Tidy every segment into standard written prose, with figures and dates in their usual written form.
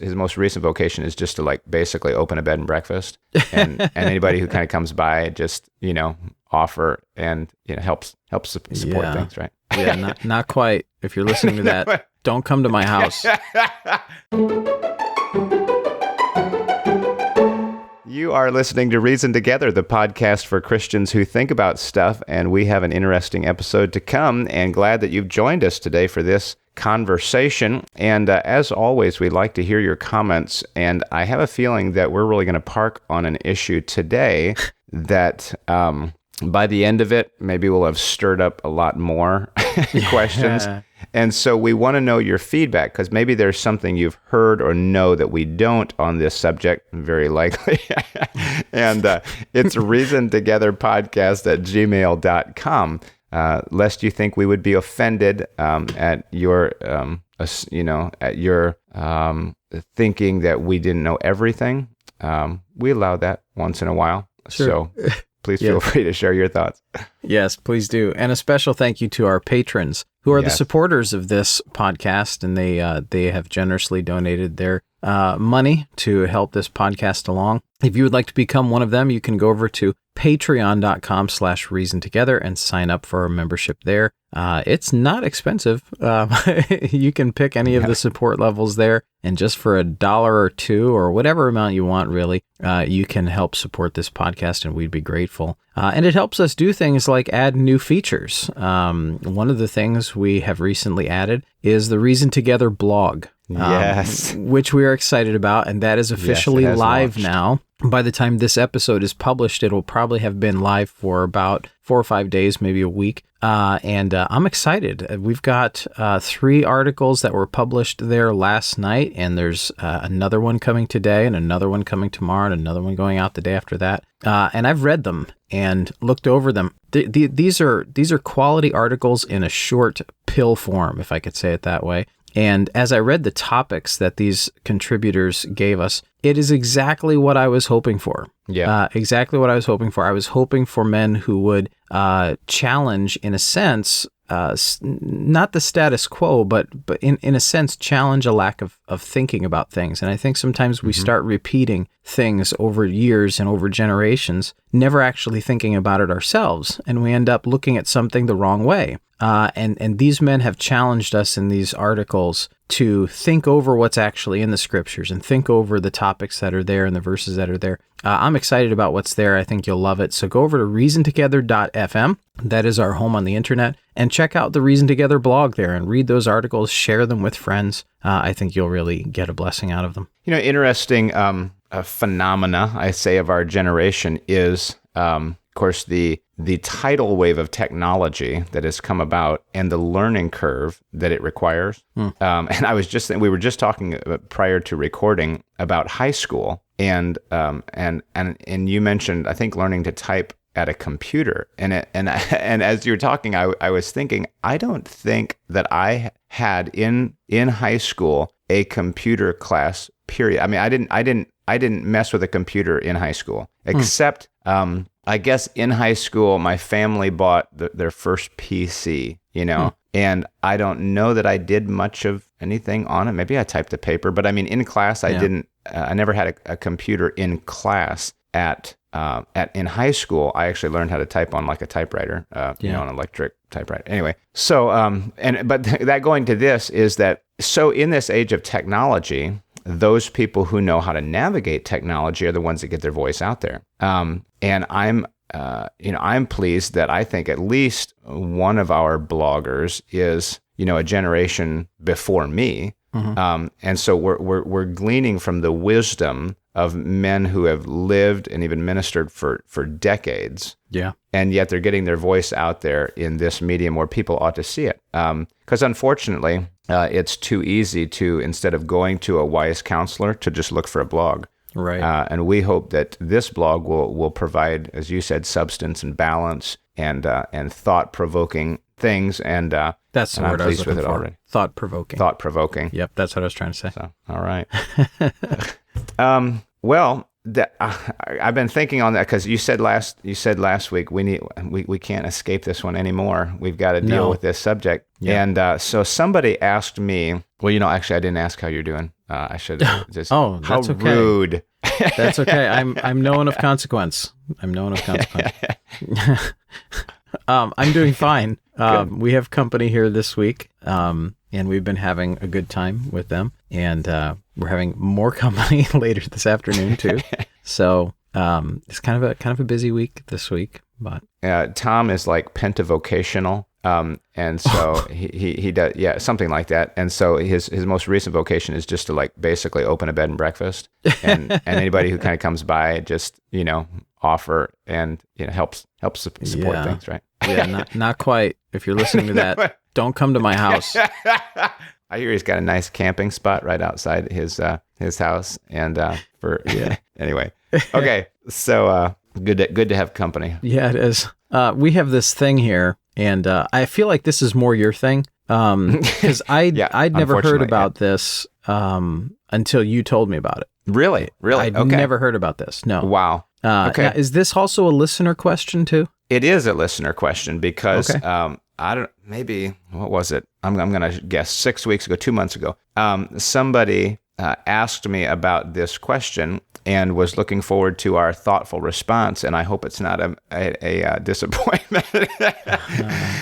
his most recent vocation is just to like basically open a bed and breakfast, and anybody who kind of comes by, just offer and helps support things, right? Yeah, not quite. If you're listening to that, don't come to my house. You are listening to Reason Together, the podcast for Christians who think about stuff, and we have an interesting episode to come, and glad that you've joined us today for this conversation. And as always, we'd like to hear your comments, and I have a feeling that we're really going to park on an issue today that by the end of it, maybe we'll have stirred up a lot more questions. And so we want to know your feedback, because maybe there's something you've heard or know that we don't on this subject, very likely. And it's reasontogetherpodcast@gmail.com. Lest you think we would be offended at your, thinking that we didn't know everything. We allow that once in a while. Sure. So please feel free to share your thoughts. Yes, please do. And a special thank you to our patrons who are the supporters of this podcast, and they have generously donated their money to help this podcast along. If you would like to become one of them, you can go over to patreon.com/reasontogether and sign up for our membership there. It's not expensive. You can pick any of the support levels there, and just for $1 or $2 or whatever amount you want, really, you can help support this podcast, and we'd be grateful. And it helps us do things like add new features. One of the things we have recently added is the Reason Together blog. Which we are excited about, and that is officially live now. By the time this episode is published, it will probably have been live for about 4 or 5 days, maybe a week. And I'm excited. We've got 3 articles that were published there last night, and there's another one coming today, and another one coming tomorrow, and another one going out the day after that. And I've read them and looked over them. These are quality articles in a short pill form, if I could say it that way. And as I read the topics that these contributors gave us, it is exactly what I was hoping for. Exactly what I was hoping for. I was hoping for men who would challenge, in a sense, not the status quo, but in a sense, challenge a lack of thinking about things. And I think sometimes we start repeating things over years and over generations, never actually thinking about it ourselves. And we end up looking at something the wrong way. And these men have challenged us in these articles to think over what's actually in the scriptures and think over the topics that are there and the verses that are there. I'm excited about what's there. I think you'll love it. So go over to reasontogether.fm. That is our home on the internet, and check out the Reason Together blog there and read those articles, share them with friends. I think you'll really get a blessing out of them. Interesting phenomena, I say, of our generation is, of course, the tidal wave of technology that has come about and the learning curve that it requires. And we were just talking prior to recording about high school, and you mentioned, I think, learning to type at a computer. And as you were talking, I was thinking, I don't think that I had in high school a computer class, period. I mean, I didn't mess with a computer in high school, except I guess in high school, my family bought their first PC, and I don't know that I did much of anything on it. Maybe I typed a paper, but I mean, in class, I never had a computer in class. In high school, I actually learned how to type on like a typewriter, an electric typewriter. Anyway, so but that going to this is that, so in this age of technology, those people who know how to navigate technology are the ones that get their voice out there. And I'm pleased that I think at least one of our bloggers is, a generation before me. And so we're gleaning from the wisdom of men who have lived and even ministered for decades. Yeah. And yet they're getting their voice out there in this medium where people ought to see it. Because unfortunately, it's too easy to, instead of going to a wise counselor, to just look for a blog. Right. And we hope that this blog will provide, as you said, substance and balance and thought-provoking things. And that's the word I was looking for. Already. Thought-provoking. Thought-provoking. Yep, that's what I was trying to say. So, all right. Well, I've been thinking on that, because you said last week we can't escape this one anymore. We've got to deal with this subject. Yeah. And so somebody asked me, well, actually I didn't ask how you're doing. I should just. Oh, how that's okay. rude. That's okay. I'm no one of consequence. I'm no one of consequence. I'm doing fine. We have company here this week, and we've been having a good time with them, and we're having more company later this afternoon too. So it's kind of a busy week this week, but Tom is like pentavocational. And so he does, something like that. And so his most recent vocation is just to like basically open a bed and breakfast, and anybody who kind of comes by just, offer and, helps support things. Right. Yeah. Not quite. If you're listening to that, don't come to my house. I hear he's got a nice camping spot right outside his house. And, anyway, okay. So, good to have company. Yeah, it is. We have this thing here. And I feel like this is more your thing, because I'd never heard about this until you told me about it. Really? I'd never heard about this. No. Wow. Okay. Now, is this also a listener question too? It is a listener question because what was it? I'm going to guess 6 weeks ago, 2 months ago, somebody asked me about this question and was looking forward to our thoughtful response. And I hope it's not a disappointment,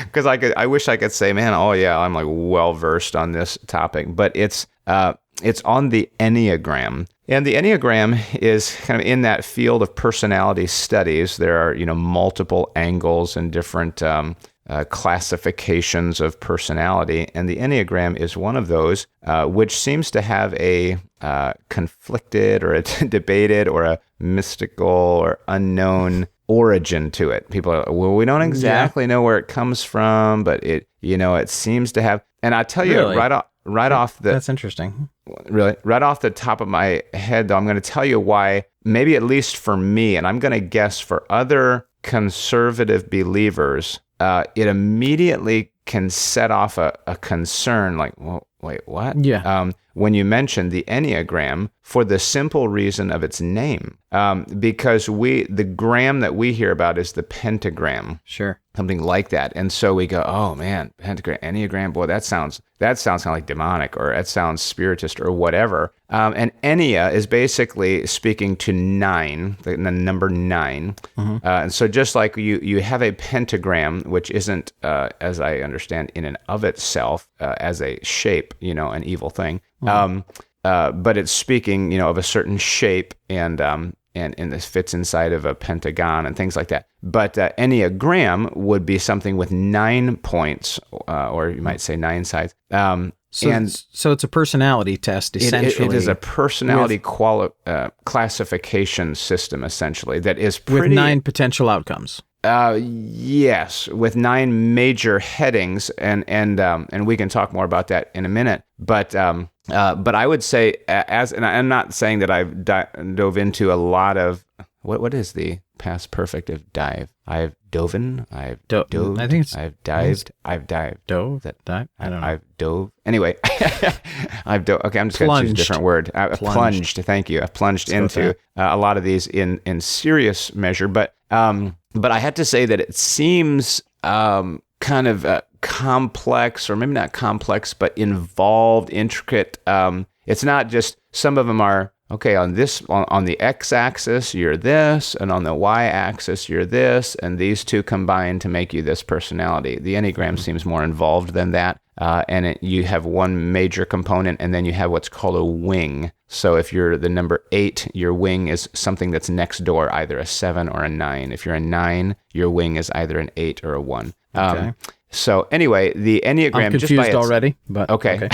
because I wish I could say, man, I'm like well versed on this topic, but it's on the Enneagram. And the Enneagram is kind of in that field of personality studies. There are, multiple angles and different classifications of personality, and the Enneagram is one of those, which seems to have a conflicted or a debated or a mystical or unknown origin to it. People are, well, we don't exactly know where it comes from, but it seems to have. And I tell you right off the that's interesting. Really, right off the top of my head, though, I'm going to tell you why. Maybe at least for me, and I'm going to guess for other conservative believers, it immediately can set off a concern like, well, wait, what? Yeah. When you mention the Enneagram, for the simple reason of its name, because the gram that we hear about is the pentagram. Sure. Something like that. And so we go, oh man, pentagram, Enneagram, boy, that sounds kind of like demonic, or that sounds spiritist or whatever. And Ennea is basically speaking to 9, the number 9. Mm-hmm. And so just like you have a pentagram, which isn't, as I understand, in and of itself as a shape, an evil thing. Mm-hmm. But it's speaking, of a certain shape, and this fits inside of a pentagon and things like that. But Enneagram would be something with 9 points, or you might say 9 sides. So it's a personality test, essentially. It is a personality classification system, essentially, that is pretty... With 9 potential outcomes. Yes, with 9 major headings, and we can talk more about that in a minute. But I would say, and I'm not saying that I've dove into a lot of what is the past perfect of dive? I've doven. I've dove. I think it's. I've dived. I've dived. Dove. Dive. I don't know. I've dove. Anyway, I've dove. Okay, I'm just going to choose a different word. Plunged. Thank you. I plunged into a lot of these in serious measure, but I had to say that it seems kind of complex, or maybe not complex, but involved, intricate. It's not just, some of them are, okay, on the x-axis, you're this, and on the y-axis, you're this, and these two combine to make you this personality. The Enneagram seems more involved than that, and you have one major component, and then you have what's called a wing. So if you're the number 8, your wing is something that's next door, either a 7 or a 9. If you're a 9, your wing is either an 8 or a 1. Okay. So anyway, the Enneagram, I'm confused already, but okay.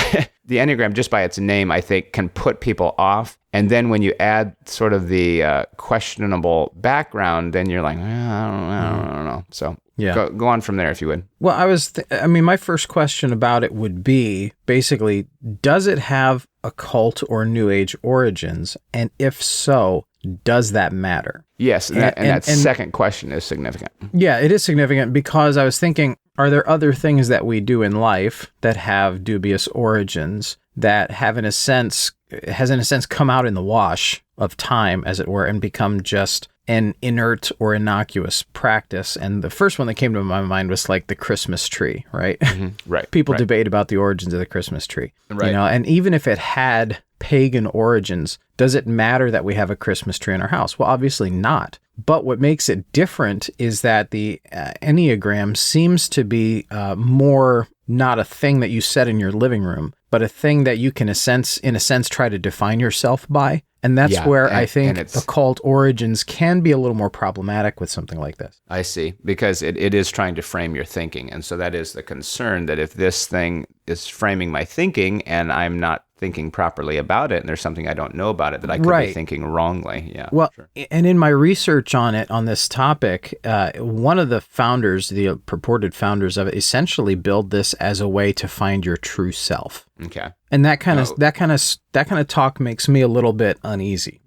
The Enneagram, just by its name, I think, can put people off. And then when you add sort of the questionable background, then you're like, I don't know. So yeah, go on from there if you would. Well, my first question about it would be basically, does it have occult or New Age origins? And if so, does that matter? Yes, and that second question is significant. Yeah, it is significant, because I was thinking, are there other things that we do in life that have dubious origins that has in a sense come out in the wash of time, as it were, and become just an inert or innocuous practice. And the first one that came to my mind was like the Christmas tree, right? Right. People debate about the origins of the Christmas tree. Right. And even if it had pagan origins, does it matter that we have a Christmas tree in our house? Well, obviously not. But what makes it different is that the Enneagram seems to be more not a thing that you set in your living room, but a thing that you can, in a sense, try to define yourself by. And that's where I think occult origins can be a little more problematic with something like this. I see, because it is trying to frame your thinking. And so that is the concern, that if this thing is framing my thinking and I'm not thinking properly about it, and there's something I don't know about it, that I could be thinking wrongly. Yeah. Well, and in my research on this topic, one of the founders, the purported founders of it, essentially build this as a way to find your true self. Okay. And that kind of talk makes me a little bit uneasy.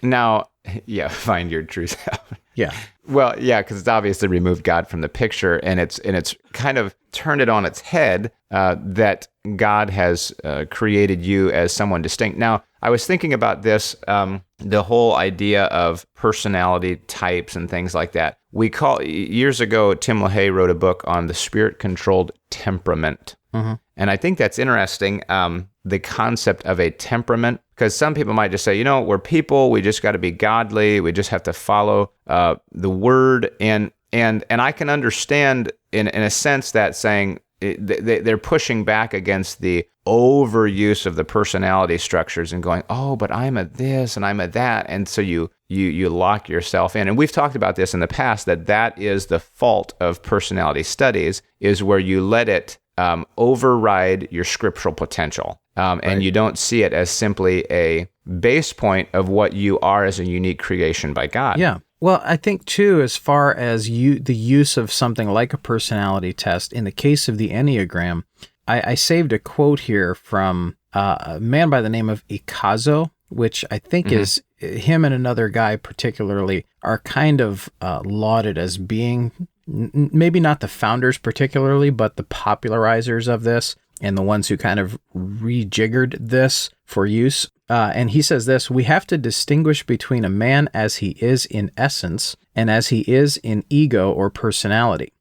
Now, find your true self. Yeah. Well, yeah, because it's obviously removed God from the picture, and it's kind of turned it on its head that God has created you as someone distinct. Now, I was thinking about this, the whole idea of personality types and things like that. Years ago, Tim LaHaye wrote a book on the spirit-controlled temperament. And I think that's interesting, the concept of a temperament, because some people might just say, we're people, we just got to be godly, we just have to follow the word. And I can understand in a sense that saying they're pushing back against the overuse of the personality structures and going, oh, but I'm a this and I'm a that. And so you lock yourself in. And we've talked about this in the past, that is the fault of personality studies, is where you let it override your scriptural potential. And you don't see it as simply a base point of what you are as a unique creation by God. Yeah. Well, I think, too, as far as the use of something like a personality test, in the case of the Enneagram, I saved a quote here from a man by the name of Ikazo, which I think is him and another guy particularly are kind of lauded as being maybe not the founders particularly, but the popularizers of this and the ones who kind of rejiggered this for use. And he says this: we have to distinguish between a man as he is in essence and as he is in ego or personality,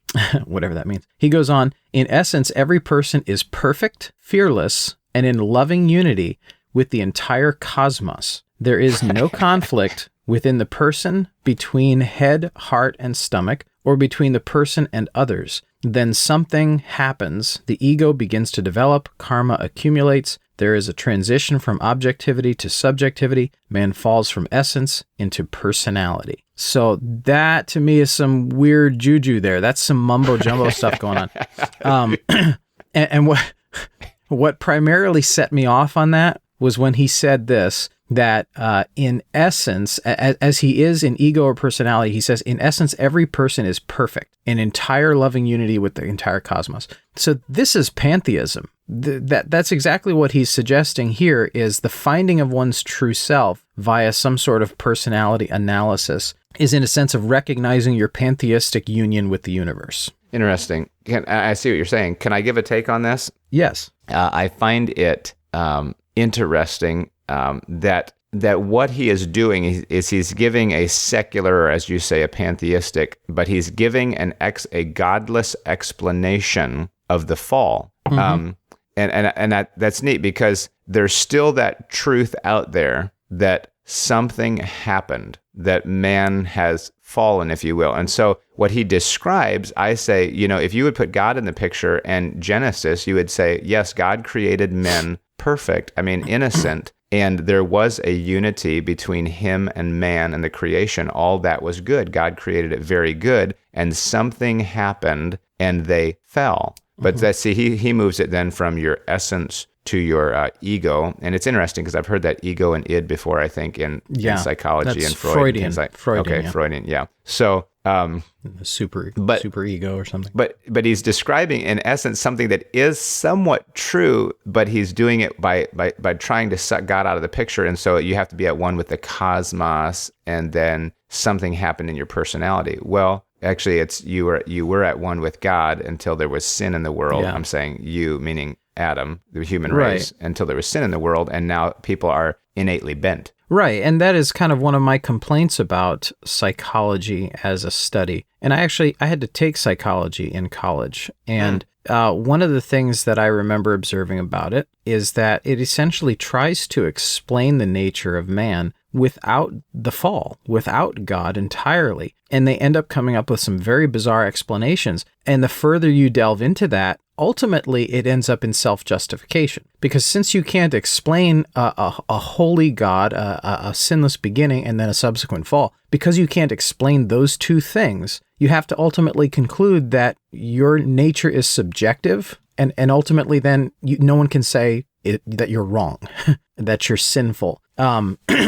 whatever that means. He goes on, in essence, every person is perfect, fearless, and in loving unity with the entire cosmos. There is no conflict within the person, between head, heart, and stomach, or between the person and others. Then something happens. The ego begins to develop. Karma accumulates. There is a transition from objectivity to subjectivity. Man falls from essence into personality. So that, to me, is some weird juju there. That's some mumbo-jumbo stuff going on. And what primarily set me off on that was when he said this, that in essence, as he is in ego or personality, he says, in essence, every person is perfect, in entire loving unity with the entire cosmos. So this is pantheism. That's exactly what he's suggesting here, is the finding of one's true self via some sort of personality analysis is in a sense of recognizing your pantheistic union with the universe. Interesting. I see what you're saying. Can I give a take on this? Yes. I find it interesting that what he is doing is he's giving a secular, or as you say, a pantheistic, but he's giving a godless explanation of the fall. And that's neat, because there's still that truth out there that something happened, that man has fallen, if you will. And so what he describes, I say, if you would put God in the picture and Genesis, you would say, yes, God created men perfect, innocent, and there was a unity between him and man and the creation. All that was good. God created it very good, and something happened and they fell. But he moves it then from your essence to your ego. And it's interesting because I've heard that ego and id before, I think, in psychology and Freud. Freudian. Freudian, yeah. So super ego or something. But he's describing, in essence, something that is somewhat true, but he's doing it by trying to suck God out of the picture. And so you have to be at one with the cosmos, and then something happened in your personality. Well, actually, it's you were at one with God until there was sin in the world. Yeah. I'm saying you, meaning Adam, the human Right. race, until there was sin in the world, and now people are innately bent. Right, and that is kind of one of my complaints about psychology as a study. And I had to take psychology in college, and one of the things that I remember observing about it is that it essentially tries to explain the nature of man without the fall, without God entirely. And they end up coming up with some very bizarre explanations. And the further you delve into that, ultimately it ends up in self-justification. Because since you can't explain a holy God, a sinless beginning, and then a subsequent fall, because you can't explain those two things, you have to ultimately conclude that your nature is subjective, and ultimately then no one can say that you're wrong, that you're sinful.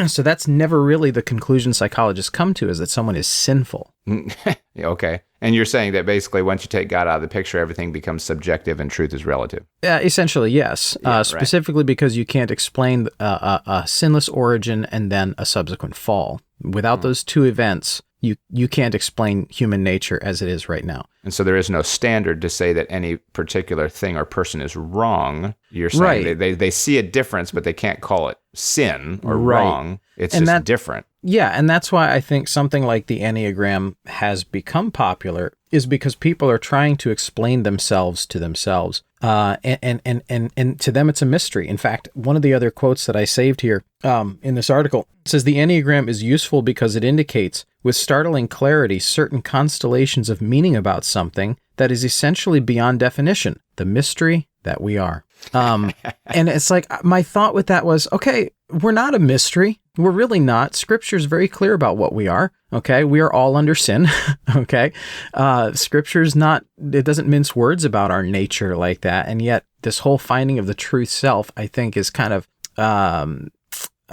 So that's never really the conclusion psychologists come to, is that someone is sinful. Okay. And you're saying that basically once you take God out of the picture, everything becomes subjective and truth is relative. Essentially, yes. Specifically because you can't explain a sinless origin and then a subsequent fall. Without those two events, you can't explain human nature as it is right now. And so there is no standard to say that any particular thing or person is wrong. You're saying they see a difference, but they can't call it sin or wrong. It's just different. Yeah, and that's why I think something like the Enneagram has become popular, is because people are trying to explain themselves to themselves. And to them, it's a mystery. In fact, one of the other quotes that I saved here in this article says, the Enneagram is useful because it indicates with startling clarity certain constellations of meaning about something that is essentially beyond definition, the mystery that we are. And it's like, my thought with that was, okay, we're not a mystery. We're really not. Scripture's very clear about what we are. Okay. We are all under sin. Okay. Scripture's not, it doesn't mince words about our nature like that. And yet this whole finding of the truth self, I think, is kind of,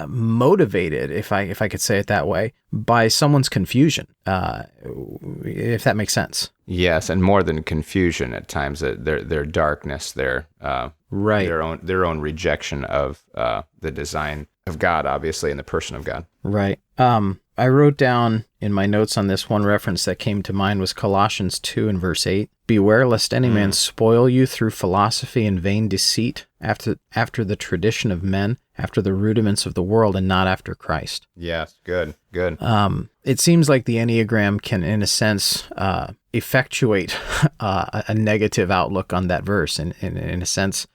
motivated, if I could say it that way, by someone's confusion, if that makes sense. Yes, and more than confusion at times, their darkness, their own rejection of the design of God, obviously, and the person of God. Right. I wrote down in my notes on this, one reference that came to mind was Colossians 2 and verse 8. Beware lest any man spoil you through philosophy and vain deceit, after the tradition of men, after the rudiments of the world, and not after Christ. Yes, good. It seems like the Enneagram can, in a sense, effectuate a negative outlook on that verse, in a sense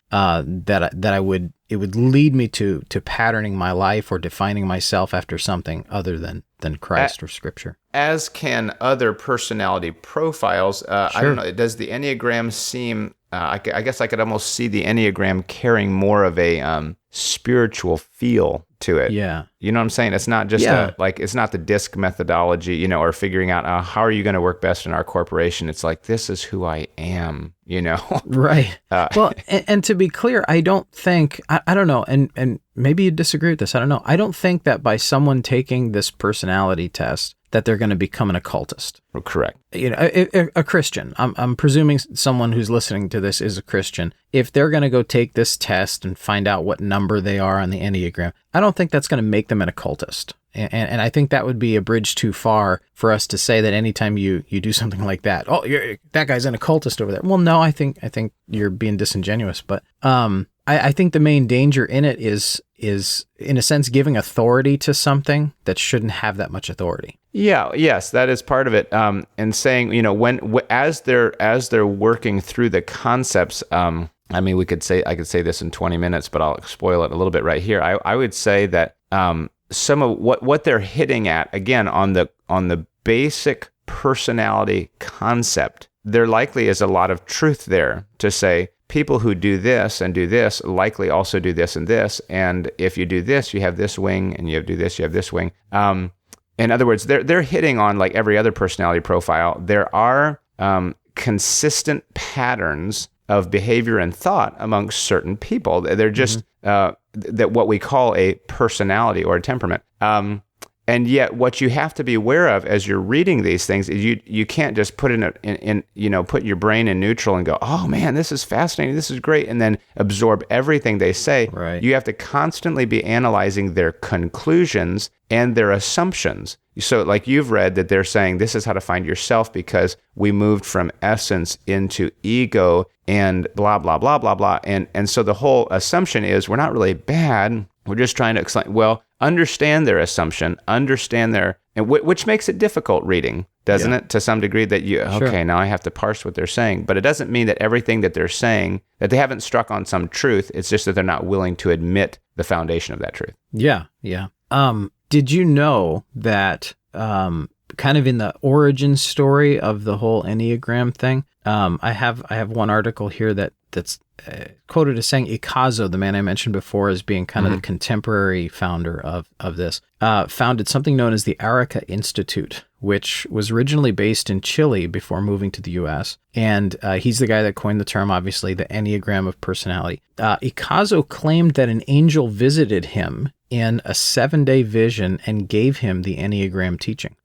it would lead me to patterning my life or defining myself after something other than Christ or Scripture. As can other personality profiles. Sure. I don't know, does the Enneagram seem, I guess I could almost see the Enneagram carrying more of a spiritual feel to it. Yeah. You know what I'm saying? It's not just it's not the DISC methodology, or figuring out how are you going to work best in our corporation. It's like, this is who I am, Right. Well, and to be clear, I don't think, I don't know, and maybe you disagree with this, I don't know. I don't think that by someone taking this personality test that they're going to become an occultist. Correct. A Christian. I'm presuming someone who's listening to this is a Christian. If they're going to go take this test and find out what number they are on the Enneagram, I don't think that's going to make them an occultist. And I think that would be a bridge too far for us to say that anytime you do something like that, that guy's an occultist over there. Well, no, I think you're being disingenuous, but I think the main danger in it is in a sense giving authority to something that shouldn't have that much authority. Yeah, yes, that is part of it. And saying, as they're working through the concepts, I could say this in 20 minutes, but I'll spoil it a little bit right here. I would say that some of what they're hitting at, again, on the basic personality concept, there likely is a lot of truth there to say, people who do this and do this likely also do this and this. And if you do this, you have this wing, and you do this, you have this wing. In other words, they're hitting on, like every other personality profile, there are consistent patterns of behavior and thought amongst certain people. They're just that what we call a personality or a temperament. And yet what you have to be aware of as you're reading these things is you can't just put put your brain in neutral and go, oh man, this is fascinating, this is great, and then absorb everything they say. Right. You have to constantly be analyzing their conclusions and their assumptions. So like you've read that they're saying this is how to find yourself because we moved from essence into ego and blah, blah, blah, blah, blah. And so the whole assumption is we're not really bad. We're just trying to explain, understand their assumption, which makes it difficult reading, doesn't it? To some degree that Sure. now I have to parse what they're saying. But it doesn't mean that everything that they're saying, that they haven't struck on some truth. It's just that they're not willing to admit the foundation of that truth. Yeah. Yeah. Did you know that kind of in the origin story of the whole Enneagram thing, I have one article here that's quoted as saying Ikazo, the man I mentioned before, as being kind of the contemporary founder of this, founded something known as the Arica Institute, which was originally based in Chile before moving to the U.S. And he's the guy that coined the term, obviously, the Enneagram of personality. Ikazo claimed that an angel visited him in a 7-day vision and gave him the Enneagram teaching,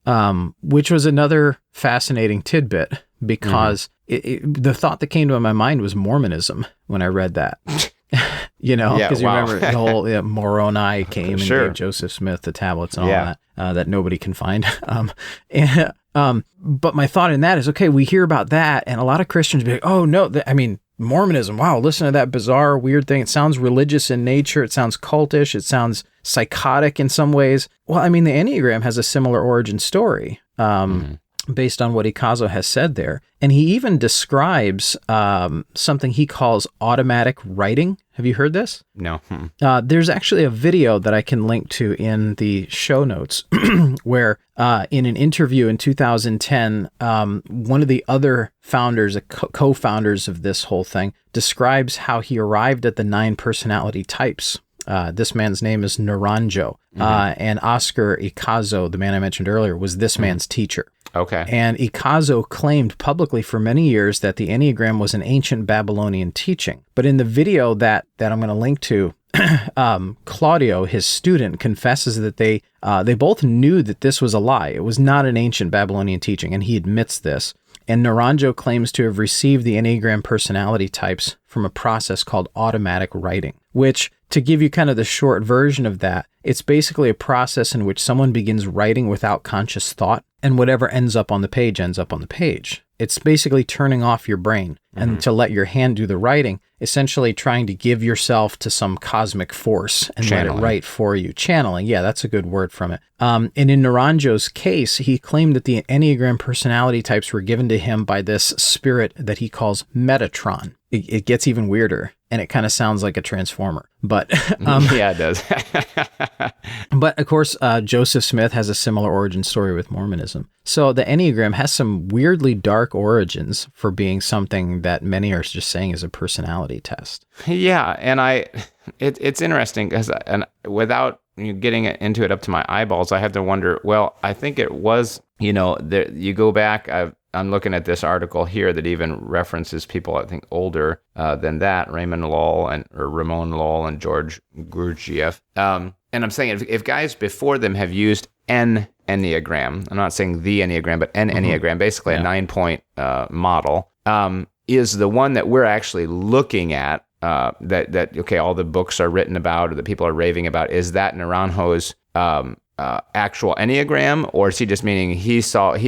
which was another fascinating tidbit because the thought that came to my mind was Mormonism when I read that. Because you remember the whole Moroni came and gave Joseph Smith the tablets and all that nobody can find. But my thought in that is, okay, we hear about that, and a lot of Christians be like, oh no, Mormonism, wow, listen to that bizarre, weird thing. It sounds religious in nature. It sounds cultish. It sounds psychotic in some ways. Well, the Enneagram has a similar origin story. Based on what Ikazo has said there. And he even describes something he calls automatic writing. Have you heard this? No. There's actually a video that I can link to in the show notes where in an interview in 2010, one of the other founders, co-founders of this whole thing, describes how he arrived at the 9 personality types. This man's name is Naranjo, and Oscar Ikazo, the man I mentioned earlier, was this man's teacher. Okay. And Ikazo claimed publicly for many years that the Enneagram was an ancient Babylonian teaching. But in the video that I'm going to link to, Claudio, his student, confesses that they both knew that this was a lie. It was not an ancient Babylonian teaching, and he admits this. And Naranjo claims to have received the Enneagram personality types from a process called automatic writing, which, to give you kind of the short version of that, it's basically a process in which someone begins writing without conscious thought, and whatever ends up on the page ends up on the page. It's basically turning off your brain and to let your hand do the writing, essentially trying to give yourself to some cosmic force and let it write for you. Channeling, yeah, that's a good word from it. And in Naranjo's case, he claimed that the Enneagram personality types were given to him by this spirit that he calls Metatron. It gets even weirder, and it kind of sounds like a transformer. But yeah, it does. But of course, Joseph Smith has a similar origin story with Mormonism. So the Enneagram has some weirdly dark origins for being something that many are just saying is a personality test. Yeah, and it's interesting because without getting into it up to my eyeballs, I have to wonder. Well, I think it was. You go back. I'm looking at this article here that even references people, I think, older than that, Ramon Lowell and George Gurdjieff. And I'm saying if guys before them have used an Enneagram, I'm not saying the Enneagram, but an Enneagram, basically a 9-point model, is the one that we're actually looking at, that all the books are written about or that people are raving about, is that Naranjo's actual Enneagram, or is he just meaning he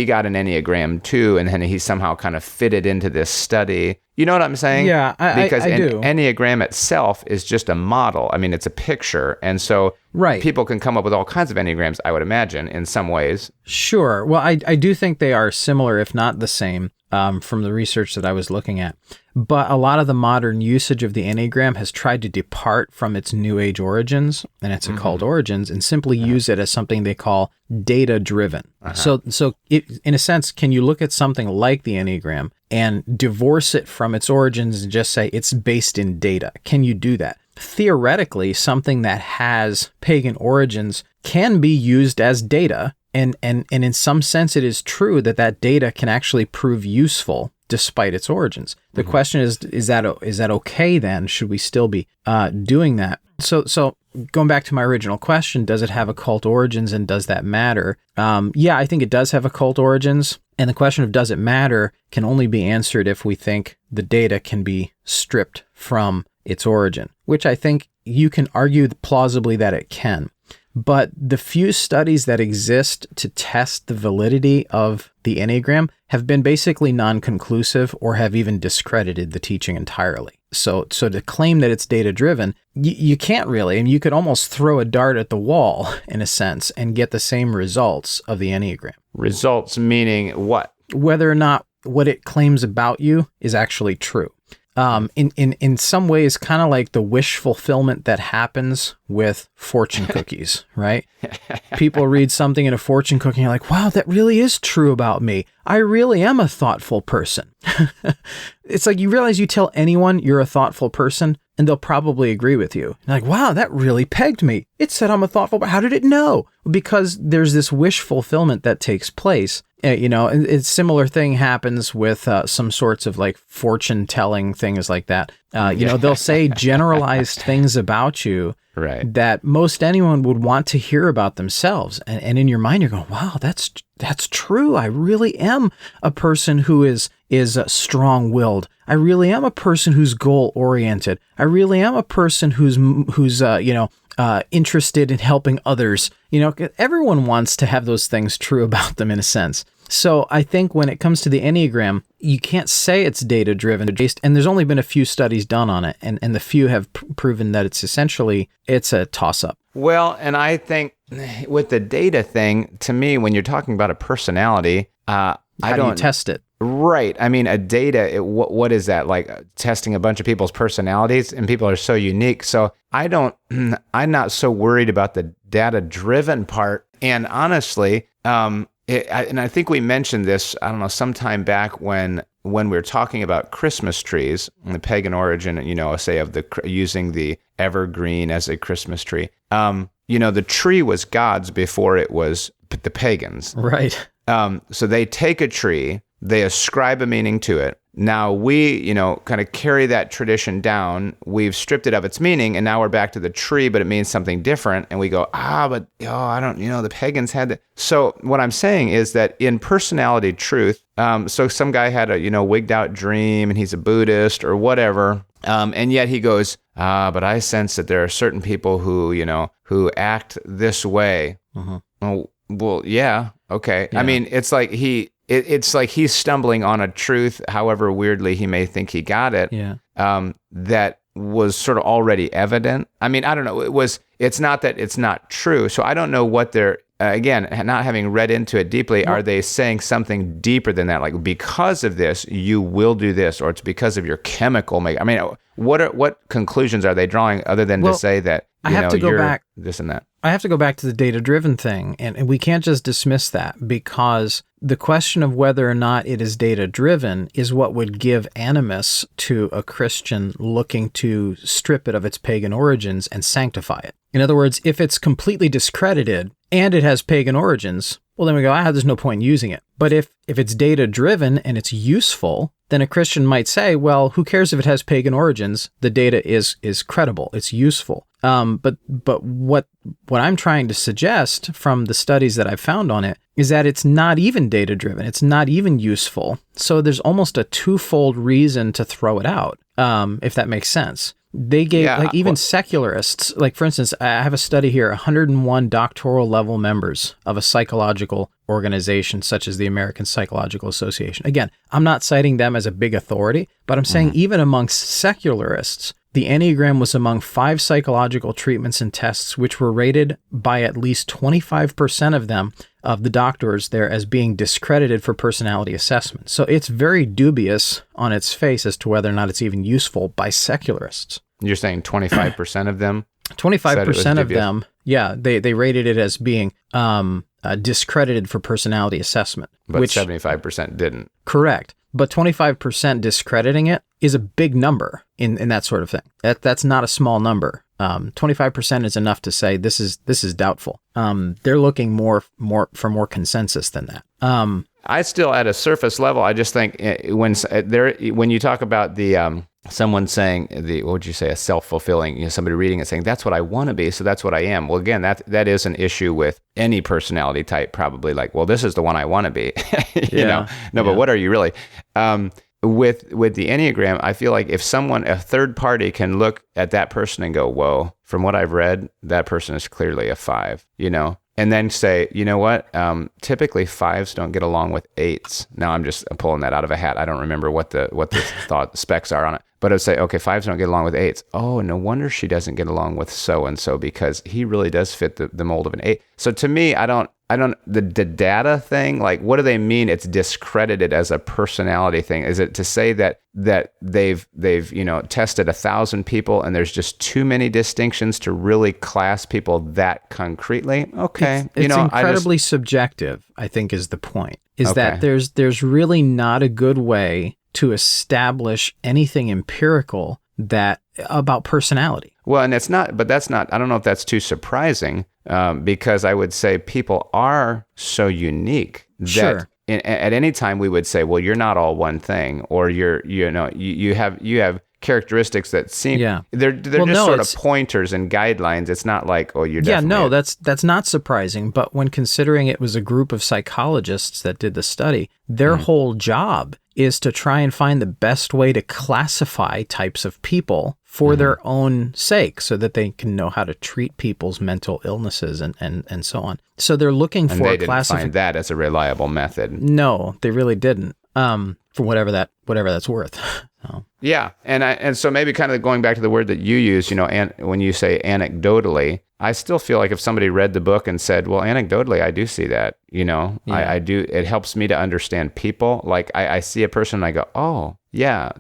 got an Enneagram too, and then he somehow kind of fitted into this study? You know what I'm saying? Yeah, because I do. Enneagram itself is just a model. It's a picture, and so people can come up with all kinds of Enneagrams, I would imagine, in some ways. Sure. Well, I do think they are similar, if not the same, from the research that I was looking at. But a lot of the modern usage of the Enneagram has tried to depart from its New Age origins and its occult origins and simply use it as something they call data-driven. So in a sense, can you look at something like the Enneagram and divorce it from its origins and just say it's based in data? Can you do that? Theoretically, something that has pagan origins can be used as data, and in some sense it is true that data can actually prove useful despite its origins. The question is that okay then? Should we still be doing that? So going back to my original question, does it have occult origins and does that matter? Yeah, I think it does have occult origins. And the question of does it matter can only be answered if we think the data can be stripped from its origin, which I think you can argue plausibly that it can. But the few studies that exist to test the validity of the Enneagram have been basically non-conclusive or have even discredited the teaching entirely. So to claim that it's data-driven, you can't really. I mean, you could almost throw a dart at the wall, in a sense, and get the same results of the Enneagram. Results meaning what? Whether or not what it claims about you is actually true. In some ways, kind of like the wish fulfillment that happens with fortune cookies, right? People read something in a fortune cookie and you're like, wow, that really is true about me. I really am a thoughtful person. It's like you realize you tell anyone you're a thoughtful person and they'll probably agree with you. You're like, wow, that really pegged me. It said I'm a thoughtful, but how did it know? Because there's this wish fulfillment that takes place. And a similar thing happens with some sorts of like fortune telling things like that. They'll say generalized things about you that most anyone would want to hear about themselves. And in your mind, you're going, wow, that's true. I really am a person who is strong-willed. I really am a person who's goal-oriented. I really am a person who's interested in helping others. Everyone wants to have those things true about them in a sense. So I think when it comes to the Enneagram, you can't say it's data-driven, and there's only been a few studies done on it, and the few have proven that it's a toss-up. Well, and I think with the data thing, to me, when you're talking about a personality, How do you test it? Right. I mean, a data, what is that? Like testing a bunch of people's personalities, and people are so unique. So I'm not so worried about the data-driven part. And honestly, and I think we mentioned this, I don't know, sometime back when we were talking about Christmas trees and the pagan origin, say of using the evergreen as a Christmas tree. The tree was God's before it was the pagans. Right. So they take a tree, they ascribe a meaning to it. Now we, kind of carry that tradition down. We've stripped it of its meaning, and now we're back to the tree, but it means something different. And we go, I don't, the pagans had that. So what I'm saying is that in personality truth, so some guy had a, wigged out dream and he's a Buddhist or whatever. And yet he goes, but I sense that there are certain people who act this way. Oh, well, yeah. Okay. Yeah. I mean, it's like it's like he's stumbling on a truth, however weirdly he may think he got it, that was sort of already evident. I mean, I don't know. It's not that it's not true. So I don't know what they're, again, not having read into it deeply, are they saying something deeper than that? Like, because of this, you will do this, or it's because of your chemical make. I mean, what conclusions are they drawing other than to say that, you're back, this and that? I have to go back to the data-driven thing, and we can't just dismiss that, because the question of whether or not it is data-driven is what would give animus to a Christian looking to strip it of its pagan origins and sanctify it. In other words, if it's completely discredited and it has pagan origins, well, then we go, there's no point in using it. But if it's data-driven and it's useful, then a Christian might say, well, who cares if it has pagan origins? The data is credible. It's useful. But what I'm trying to suggest from the studies that I've found on it is that it's not even data-driven. It's not even useful. So there's almost a twofold reason to throw it out, if that makes sense. They gave, secularists, like for instance, I have a study here, 101 doctoral level members of a psychological organization such as the American Psychological Association. Again, I'm not citing them as a big authority, but I'm saying even amongst secularists, the Enneagram was among 5 psychological treatments and tests which were rated by at least 25% of them, of the doctors there, as being discredited for personality assessment. So it's very dubious on its face as to whether or not it's even useful by secularists. You're saying 25% of them? 25% of them, they rated it as being discredited for personality assessment. But 75% didn't. Correct. But 25% discrediting it is a big number in that sort of thing. That's not a small number. 25% is enough to say this is doubtful. They're looking more for more consensus than that. I still, at a surface level, I just think when you talk about the someone saying what would you say, a self-fulfilling, somebody reading it saying that's what I want to be, so that's what I am. Well, again, that is an issue with any personality type, probably, like, well, this is the one I want to be. But what are you really? With the Enneagram, I feel like if a third party can look at that person and go, whoa, from what I've read, that person is clearly a 5, and then say, you know what? Typically 5s don't get along with 8s. Now I'm just pulling that out of a hat. I don't remember what the thought specs are on it. But I'd say, okay, 5s don't get along with 8s. Oh, no wonder she doesn't get along with so-and-so, because he really does fit the mold of an 8. So to me, the data thing, like, what do they mean it's discredited as a personality thing? Is it to say that they've tested 1,000 people and there's just too many distinctions to really class people that concretely? Okay. It's incredibly subjective, I think, is the point. That there's really not a good way to establish anything empirical about personality. Well, and that's not, I don't know if that's too surprising, because I would say people are so unique that at any time we would say, well, you're not all one thing, or you have characteristics that seem, they're just sort of pointers and guidelines. It's not like, oh, you're definitely. Yeah, no, that's not surprising. But when considering it was a group of psychologists that did the study, their whole job is to try and find the best way to classify types of people for their own sake, so that they can know how to treat people's mental illnesses and so on. So they're looking for they didn't find that as a reliable method. No, they really didn't. For whatever that's worth. So. Yeah, and so maybe kind of going back to the word that you use, when you say anecdotally, I still feel like if somebody read the book and said, well, anecdotally, I do see that, I do. It helps me to understand people. Like I see a person and I go, oh, yeah,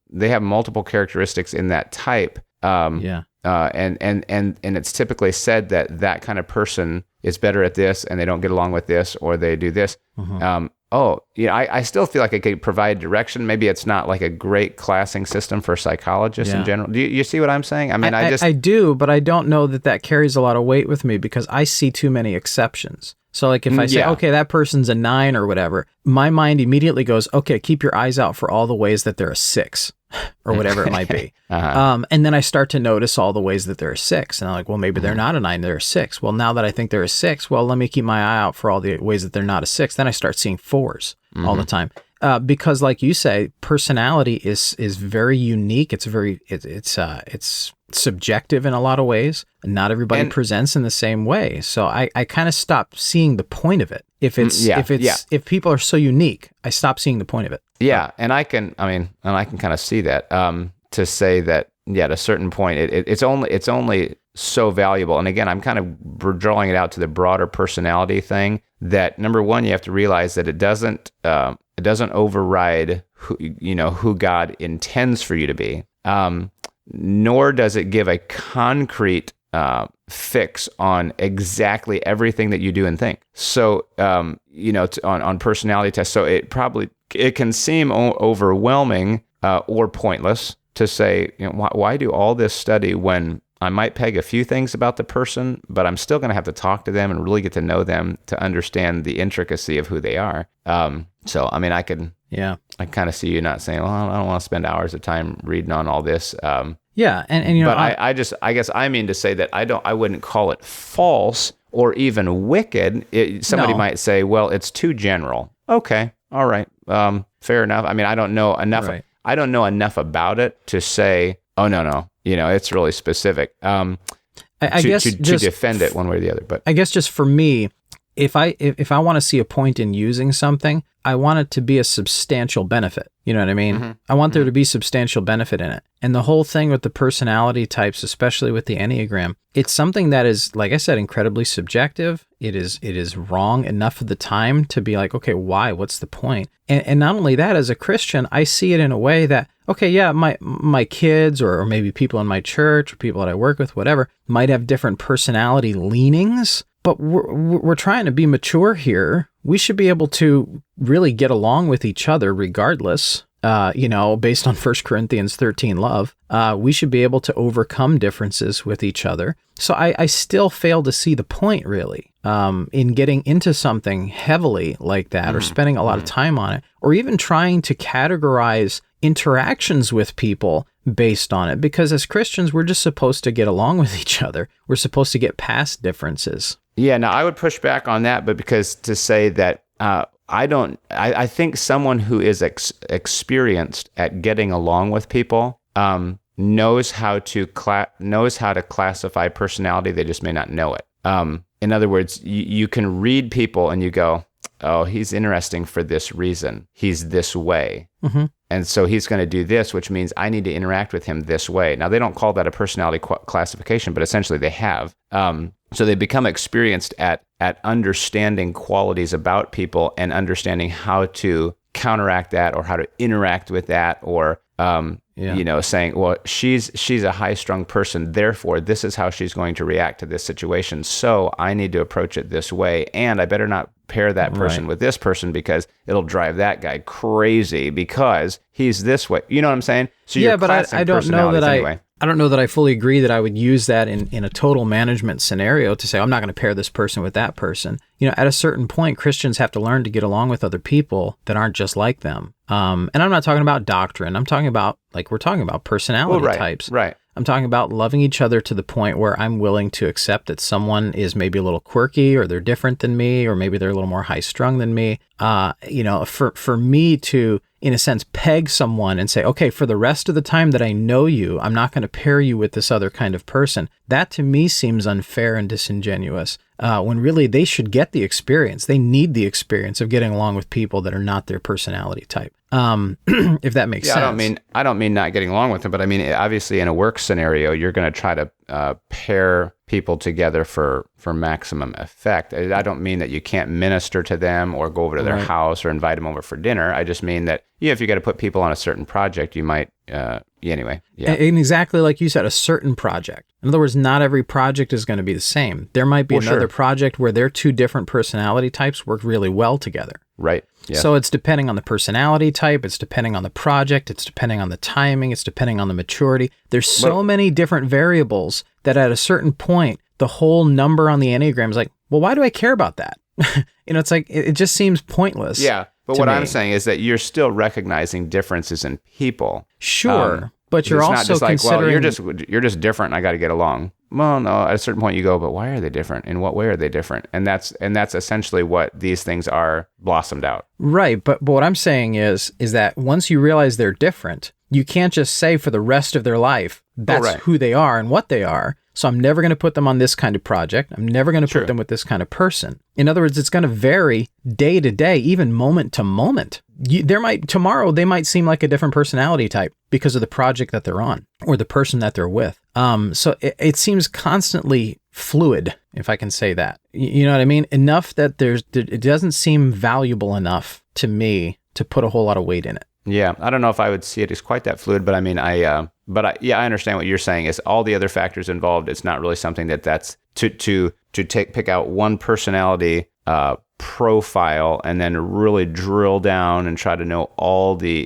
they have multiple characteristics in that type. And it's typically said that kind of person is better at this and they don't get along with this, or they do this. I still feel like I could provide direction. Maybe it's not like a great classing system for psychologists in general. Do you see what I'm saying? I mean, I do, but I don't know that carries a lot of weight with me, because I see too many exceptions. So like if I say, okay, that person's a 9 or whatever, my mind immediately goes, okay, keep your eyes out for all the ways that they're a 6 or whatever it might be. And then I start to notice all the ways that they're a 6. And I'm like, well, maybe they're not a 9, they're a 6. Well, now that I think they're a 6, well, let me keep my eye out for all the ways that they're not a 6. Then I start seeing 4s all the time. Because like you say, personality is very unique. It's subjective in a lot of ways. Not everybody presents in the same way. So I kind of stopped seeing the point of it. If people are so unique, I stop seeing the point of it. Yeah, and I can kind of see that. To say that, at a certain point, it's only so valuable. And again, I'm kind of drawing it out to the broader personality thing. That number one, you have to realize that it doesn't override who God intends for you to be. Nor does it give a concrete fix on exactly everything that you do and think. So, on personality tests, so it can seem overwhelming or pointless to say, why do all this study when I might peg a few things about the person, but I'm still going to have to talk to them and really get to know them to understand the intricacy of who they are. So, I mean, I kind of see you not saying, well, I don't want to spend hours of time reading on all this. And but I guess I mean to say that I wouldn't call it false or even wicked. Somebody might say, well, it's too general. Okay, all right, fair enough. I mean, I don't know enough. Right. I don't know enough about it to say, oh no, it's really specific. I guess to defend it one way or the other. But I guess just for me, if I want to see a point in using something, I want it to be a substantial benefit. You know what I mean? Mm-hmm. I want there to be substantial benefit in it. And the whole thing with the personality types, especially with the Enneagram, it's something that is, like I said, incredibly subjective. It is wrong enough of the time to be like, okay, why? What's the point? And not only that, as a Christian, I see it in a way that, okay, yeah, my kids or maybe people in my church or people that I work with, whatever, might have different personality leanings. But we're trying to be mature here. We should be able to really get along with each other regardless, based on 1 Corinthians 13 love. We should be able to overcome differences with each other. So I still fail to see the point, really, in getting into something heavily like that, or spending a lot of time on it, or even trying to categorize interactions with people based on it. Because as Christians, we're just supposed to get along with each other. We're supposed to get past differences. Yeah, now I would push back on that, but because to say that I think someone who is experienced at getting along with people knows how to classify personality. They just may not know it. In other words, you can read people and you go, oh, he's interesting for this reason. He's this way. And so he's going to do this, which means I need to interact with him this way. Now, they don't call that a personality classification, but essentially they have. So they become experienced at understanding qualities about people and understanding how to counteract that or how to interact with that, or saying, well, she's a high-strung person, therefore this is how she's going to react to this situation. So I need to approach it this way, and I better not pair that person with this person because it'll drive that guy crazy because he's this way. You know what I'm saying? So yeah, but I don't know that I don't know that I fully agree that I would use that in a total management scenario to say, I'm not going to pair this person with that person. At a certain point, Christians have to learn to get along with other people that aren't just like them. And I'm not talking about doctrine. I'm talking about, we're talking about personality types. Right. I'm talking about loving each other to the point where I'm willing to accept that someone is maybe a little quirky, or they're different than me, or maybe they're a little more high strung than me. For me to, in a sense, peg someone and say, okay, for the rest of the time that I know you, I'm not going to pair you with this other kind of person. That to me seems unfair and disingenuous. When really they should get the experience. They need the experience of getting along with people that are not their personality type. If that makes sense. I don't mean not getting along with them, but I mean, obviously in a work scenario, you're going to try to pair people together for maximum effect. I don't mean that you can't minister to them or go over to their house or invite them over for dinner. I just mean that, if you got to put people on a certain project, you might, anyway. Yeah. And exactly like you said, a certain project. In other words, not every project is going to be the same. There might be another project where their two different personality types work really well together. Right. Yeah. So it's depending on the personality type, it's depending on the project, it's depending on the timing, it's depending on the maturity. There's so many different variables that at a certain point, the whole number on the Enneagram is like, well, why do I care about that? It's like, it just seems pointless. Yeah. But what I'm saying is that you're still recognizing differences in people. Sure. But you're also not just considering... well, you're just different and I got to get along. Well, no, at a certain point you go, but why are they different? In what way are they different? And that's essentially what these things are blossomed out. Right. But what I'm saying is that once you realize they're different, you can't just say for the rest of their life, that's who they are and what they are. So I'm never going to put them on this kind of project. I'm never going to put them with this kind of person. In other words, it's going to vary day to day, even moment to moment. Tomorrow they might seem like a different personality type because of the project that they're on or the person that they're with. So it seems constantly fluid, if I can say that. You know what I mean? Enough that it doesn't seem valuable enough to me to put a whole lot of weight in it. Yeah, I don't know if I would see it as quite that fluid, but I mean, I understand what you're saying. Is all the other factors involved? It's not really something that's to pick out one personality profile and then really drill down and try to know all the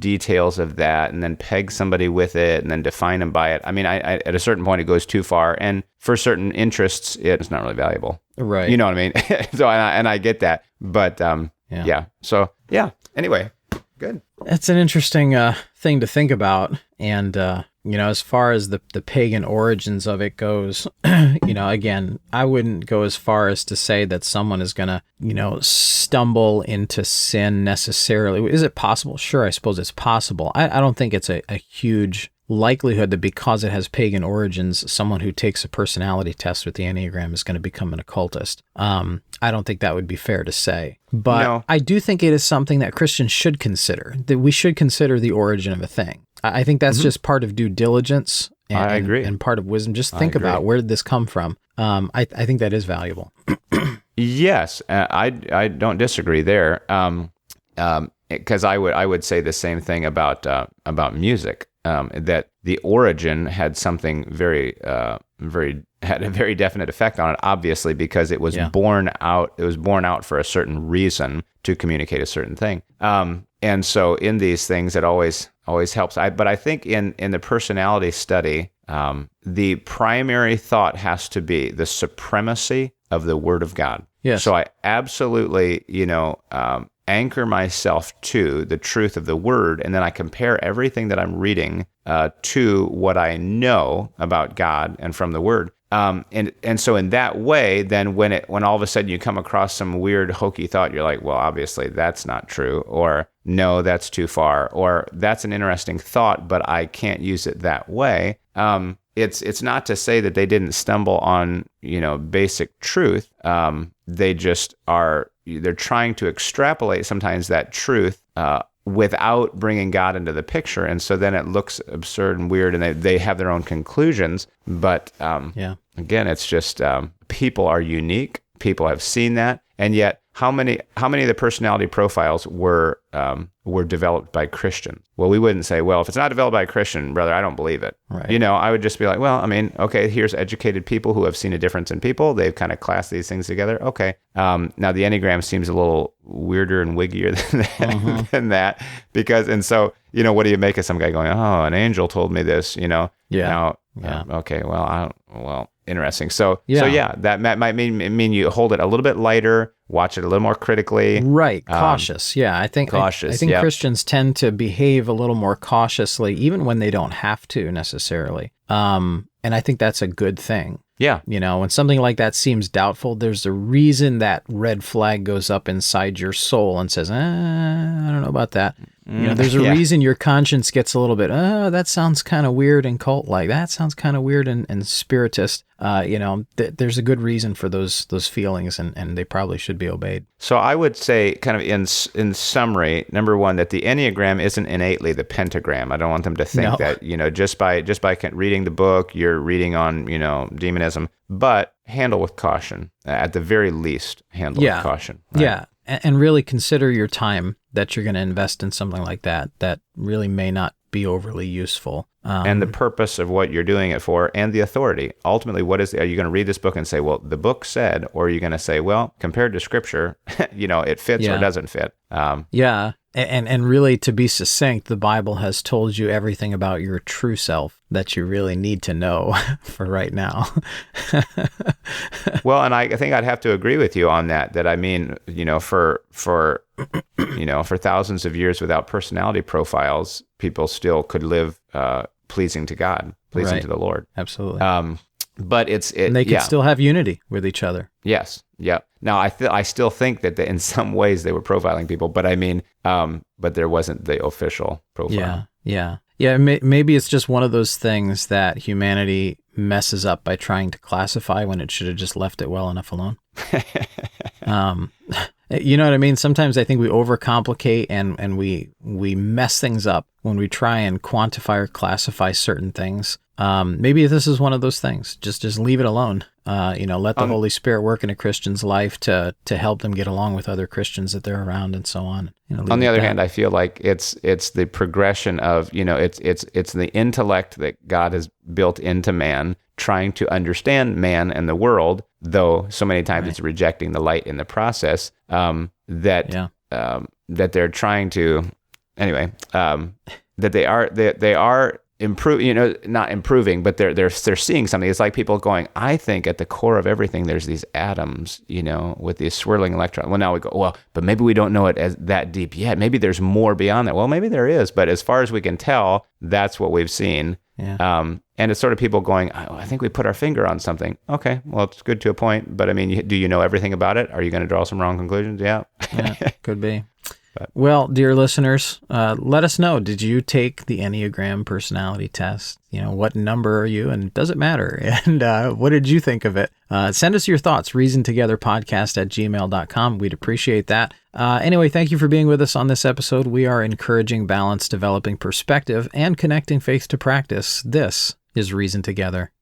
details of that, and then peg somebody with it and then define them by it. I mean, I at a certain point it goes too far, and for certain interests, it's not really valuable. Right. You know what I mean? So I get that, but yeah. So yeah. Anyway. Good. That's an interesting thing to think about. And, as far as the pagan origins of it goes, again, I wouldn't go as far as to say that someone is going to, stumble into sin necessarily. Is it possible? Sure, I suppose it's possible. I don't think it's a huge likelihood that because it has pagan origins, someone who takes a personality test with the Enneagram is going to become an occultist. I don't think that would be fair to say. But no. I do think it is something that Christians should consider, that we should consider the origin of a thing. I think that's just part of due diligence I agree. And part of wisdom. Just think about, where did this come from? I think that is valuable. Yes, I don't disagree there. Because I would say the same thing about music. That the origin had something had a very definite effect on it, obviously, because it was born out. It was born out for a certain reason to communicate a certain thing. And so in these things, it always helps. But I think in the personality study, the primary thought has to be the supremacy of the Word of God. Yes. So I absolutely, anchor myself to the truth of the Word, and then I compare everything that I'm reading to what I know about God and from the Word. And so in that way, then when all of a sudden you come across some weird hokey thought, you're like, well, obviously that's not true, or no, that's too far, or that's an interesting thought, but I can't use it that way. It's not to say that they didn't stumble on, basic truth. They just they're trying to extrapolate sometimes that truth, without bringing God into the picture. And so then it looks absurd and weird, and they have their own conclusions. But again, it's just people are unique. People have seen that. And yet, how many of the personality profiles were developed by Christians? Well, we wouldn't say, well, if it's not developed by a Christian, brother, I don't believe it. Right. I would just be like, well, okay, here's educated people who have seen a difference in people. They've kind of classed these things together. Okay. Now the Enneagram seems a little weirder and wiggier than that, and so, what do you make of some guy going, oh, an angel told me this, Yeah. Now, okay, well, interesting. So that might mean you hold it a little bit lighter, watch it a little more critically. Right. Cautious. I think cautious. I think Christians tend to behave a little more cautiously, even when they don't have to necessarily. And I think that's a good thing. Yeah. When something like that seems doubtful, there's a reason that red flag goes up inside your soul and says, I don't know about that. There's a reason your conscience gets a little bit, that sounds kind of weird and cult-like. That sounds kind of weird and spiritist. There's a good reason for those feelings, and they probably should be obeyed. So I would say, kind of in summary, number one, that the Enneagram isn't innately the pentagram. I don't want them to think that, just by reading the book, you're reading on, demonism, but handle with caution. At the very least, handle with caution. Right? Yeah. And really consider your time that you're going to invest in something like that really may not be overly useful. And the purpose of what you're doing it for, and the authority. Ultimately, are you going to read this book and say, well, the book said, or are you going to say, well, compared to Scripture, it fits or doesn't fit? And really, to be succinct, the Bible has told you everything about your true self that you really need to know for right now. Well, and I think I'd have to agree with you on that. That for thousands of years without personality profiles, people still could live pleasing to God, pleasing to the Lord. Absolutely. But and they could still have unity with each other. Yes. Yeah. Now, I still think that in some ways they were profiling people, but but there wasn't the official profile. Yeah. Maybe it's just one of those things that humanity messes up by trying to classify when it should have just left it well enough alone. You know what I mean? Sometimes I think we overcomplicate and we mess things up when we try and quantify or classify certain things. Maybe this is one of those things. Just leave it alone. Let the Holy Spirit work in a Christian's life to help them get along with other Christians that they're around and so on. On the other hand, I feel like it's the progression of, it's the intellect that God has built into man, trying to understand man and the world, though so many times it's rejecting the light in the process, that they're trying to, that they are improve, not improving, but they're seeing something. It's like people going, I think at the core of everything there's these atoms, with these swirling electrons. Well, now we go, well, but maybe we don't know it as that deep yet. Maybe there's more beyond that. Well, maybe there is, but as far as we can tell, that's what we've seen. Yeah. And it's sort of people going, I think we put our finger on something. Okay, well, it's good to a point, but do you know everything about it? Are you going to draw some wrong conclusions? Yeah. Could be. Well, dear listeners, let us know. Did you take the Enneagram personality test? What number are you, and does it matter? And what did you think of it? Send us your thoughts, reasontogetherpodcast@gmail.com. We'd appreciate that. Anyway, thank you for being with us on this episode. We are encouraging balance, developing perspective, and connecting faith to practice. This is Reason Together.